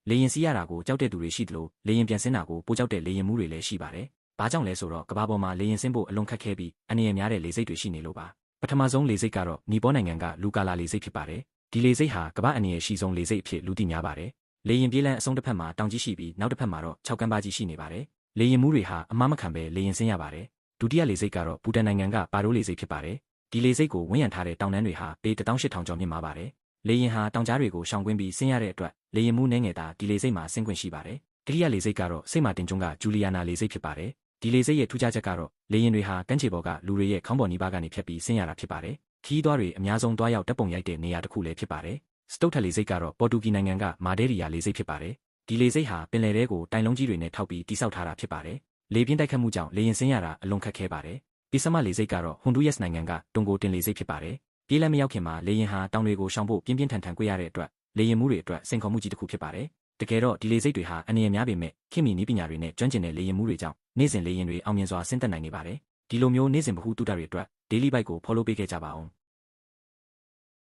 လေရင်စီးရတာကိုကြောက်တဲ့သူတွေရှိသလိုလေရင်ပြန်ဆင်းတာကိုပိုကြောက်တဲ့လေရင်မှုတွေလည်းရှိပါတယ်။ဘာကြောင့်လဲဆိုတော့ကမ္ဘာပေါ်မှာလေရင်ဆင်းဖို့အလွန်ခက်ခဲပြီးအန္တရာယ်များတဲ့လေဆိပ်တွေရှိနေလို့ပါ။ပထမဆုံးလေဆိပ်ကတော့နီပေါနိုင်ငံကလူကာလာလေဆိပ်ဖြစ်ပါတယ်။ဒီလေဆိပ်ဟာကမ္ဘာအန္တရာယ်ရှိဆုံးလေဆိပ်အဖြစ်လူသိများပါတယ်။လေရင်ပြေးလန်းအဆုံးတစ်ဖက်မှာတောင်ကြီးရှိပြီးနောက်တစ်ဖက်မှာတော့6ကမ်းပါးကြီးရှိနေပါတယ်။လေရင်မှုတွေဟာအမှားမခံပဲလေရင်ဆင်းရပါတယ်။ဒုတိယလေဆိပ်ကတော့ဘူတန်နိုင်ငံကပါဒိုးလေဆိပ်ဖြစ်ပါတယ်။ဒီလေဆိပ်ကိုဝန်းရံထားတဲ့တောင်တန်းတွေဟာပေ18000ကျော်မြင့်မားပါတယ်။လေရင်ဟာတောင်ကြားတွေကိုရှောင်ကွင်းပြီးဆင်းရတဲ့အတွက်လေရင်မှုနှဲငယ်တာဒီလေဆိပ်မှာဆင်းခွင့်ရှိပါတယ်။တတိယလေဆိပ်ကတော့စိတ်မာတင်ကျွန်းကဂျူလီယာနာလေဆိပ်ဖြစ်ပါတယ်။ဒီလေဆိပ်ရဲ့ထူးခြားချက်ကတော့လေရင်တွေဟာကမ်းခြေပေါ်ကလူတွေရဲ့ခေါင်းပေါ်နီးပါးကနေဖြတ်ပြီးဆင်းရတာဖြစ်ပါတယ်။ခီးသွားတွေအများဆုံးတွားရောက်တပ်ပုံရိုက်တဲ့နေရာတစ်ခုလည်းဖြစ်ပါတယ်။စတုတ်ထက်လေဆိပ်ကတော့ပေါ်တူဂီနိုင်ငံကမာဒဲရီယာလေဆိပ်ဖြစ်ပါတယ်။ဒီလေဆိပ်ဟာပင်လယ်ထဲကိုတိုင်လုံးကြီးတွေနဲ့ထောက်ပြီးတိစောက်ထားတာဖြစ်ပါတယ်။လေပြင်းတိုက်ခတ်မှုကြောင့်လေရင်ဆင်းရတာအလွန်ခက်ခဲပါတယ်။ပီဆမလေဆိပ်ကတော့ဟွန်ဒူယက်စ်နိုင်ငံကတွန်ဂိုတင်လေဆိပ်ဖြစ်ပါတယ်။ပြေးလမ်းမရောက်ခင်မှာလေရင်ဟာတောင်တွေကိုရှောင်ဖို့ပြင်းပြင်းထန်ထန်ကြွေးရတဲ့အတွက်လေရင်မှုတွေအတွက်စိန်ခေါ်မှုကြီးတစ်ခုဖြစ်ပါတယ်။တကယ်တော့ဒီလေဆိပ်တွေဟာအန္တရာယ်များပေမဲ့ခင်မီနည်းပညာတွေနဲ့ကျွမ်းကျင်တဲ့လေရင်မှုတွေကြောင့်နေ့စဉ်လေရင်တွေအောင်မြင်စွာဆင်းသက်နိုင်နေပါတယ်။ဒီလိုမျိုးနေ့စဉ်ဗဟုသုတတွေအတွက် Daily Bite ကို follow ပေးခဲ့ကြပါဦး။